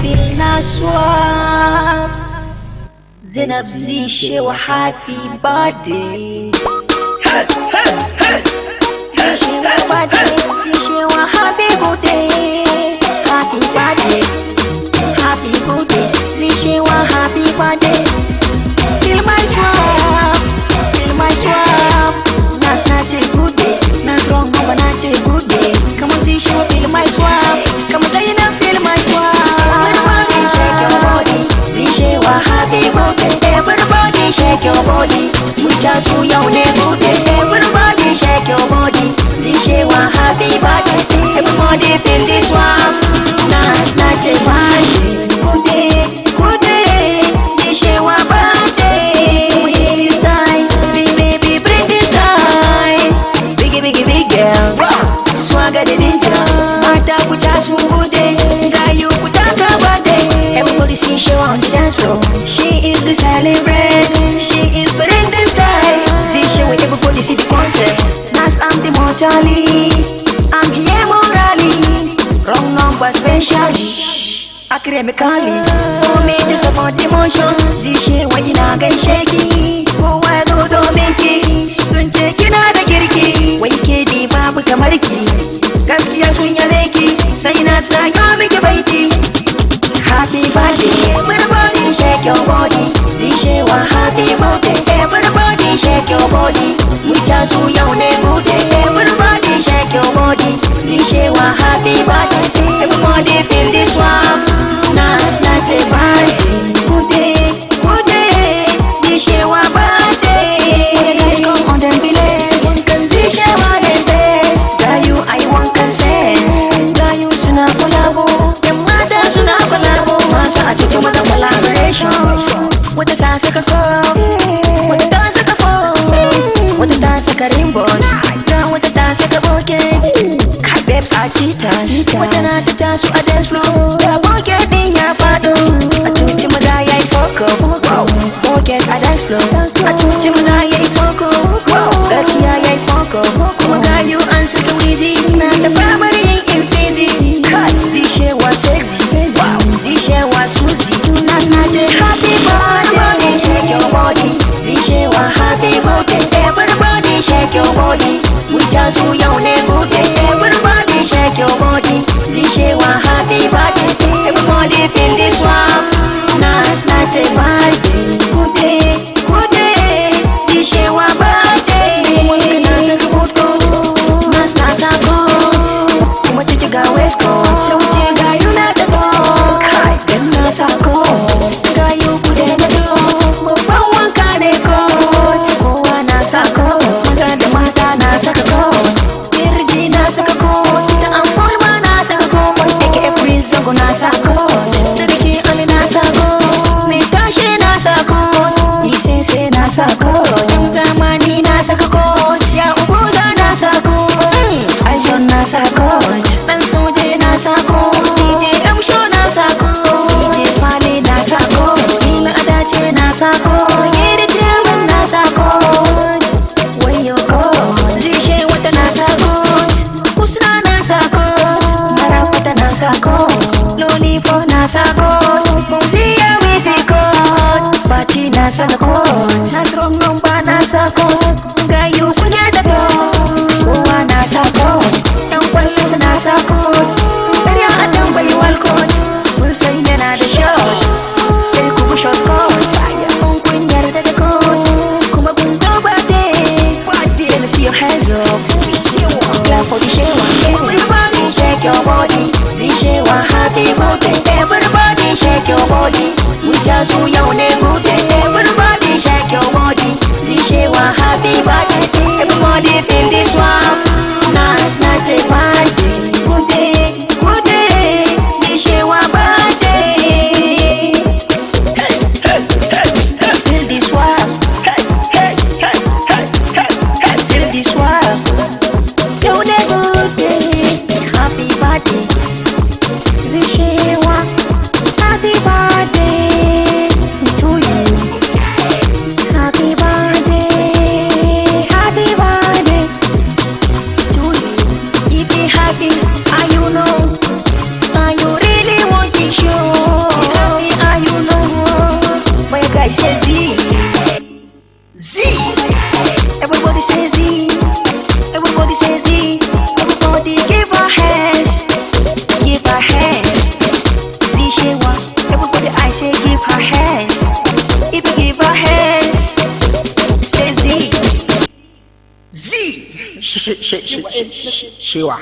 feel naswa Zainab Zishe wa happy birthday Zishe wa birthday Zishe wa happy birthday Happy birthday Happy birthday Zishe wa happy birthday Feel my swap Feel my swap Nas not a good day Nas wrong but not a good day Come on Zishe feel my swap Come on Zainab feel my swap Everybody shake your body Zishe wa happy birthday Everybody shake your body Muchachu yaune birthday Everybody shake your body Zishe wa happy birthday Everybody feel this swap Nas not a birthday Good day, good day Zishe wa birthday This time, big baby bring this time Biggie, biggie, big girl Swagger the ninja Mata kuchachu good day Gayu kutaka birthday Everybody see she on the dance floor She is the celebrant She is putting the style Zishe with everybody see the concept Nas I'm the mortally I'm here morally Wrong number specially Academically For me to support the motion Zishe wa ina gaishe ki Kowa ya zo domin ki Sun ce kina da kirki Wai ke di babu kamar ki Gaskiya sun yabe ki Sai na sanya miki baiti Happy birthday Everybody shake your body Zishe wa happy birthday Everybody shake your body Muchachu yaune birthday Everybody shake your body Zishe wa happy birthday Everybody feel this one Nas not a birthday Good day, good day Zishe wa birthday Let's come on them village Wankan Zishe wa the best Gayu I want consent Gayu suna kolabo Yan mata suna kolabo Masa a cikin wata collaboration Wata ta saka club Wata ta saka phone Wata ta saka rimbos Wata ta saka bucket Kai babes are cheaters Wata na ta taso a dance floor Da bucket din ya faɗo A cuci maza yayi foko Bucket a dance floor A cuci maza yayi foko Gaskiya yayi foko Kuma gayu an saka wizi Na ta famar yin infizi Kai Zishe wa sexy Zishe wa Suzy Na ce happy birthday Shake your body Zishe wa happy birthday Everybody shake your body Muchachu yaune birthday Everybody shake your body Zishe wa happy birthday Everybody feel this one Nas not a birthday Good day, good day Zishe wa birthday Wani kana saka boot coat Nas na sa coat Kuma ta jiga west coat Sau ce gayu na ta talk Kai dan na sa coat Gayu kude na talk Babban wanka ne coat Kowa na sa coat Maza da mata na saka coat Kirji na saka coat Da amfol ma na saka coat Ake every zango na sa coat Sarki Ali na sa coat Mai tashe na sa coat Isese na sa coat Yan zamani na saka coat Ya ubuza na sa coat Aishon na sa coat Dan soje na sa coat DJ Amsho na sa coat DJ Fale na sa coat Ila Adace na sa coat Yeri Chairman na sa coat Wayo coat Zishe wata na sa coat Usna na sa coat Marafata na sa coat Lolifo na sa coat Fauziya Wizi coat Bati na sa coat Nasrong Nomba na sa coat Gayu kunya da coat Kowa na sa coat Yan kwallon na sa coat Karya a tambayi walcott Mun san yana da shot Sai ku bi shot coat Kun kun yarda da coat Kuma kun zo birthday Birthday let's see your hands up Clap for the shewa Everybody shake your body Zishe wa happy birthday Everybody shake your body Muchachu yaune birthday Everybody shake your body Zishe wa happy birthday Everybody feel this one Nas not a birthday Good day, good day Zishe wa birthday Feel this one Feel this one Yaune birthday Happy birthday Zishe wa happy birthday to you Happy birthday Shewa.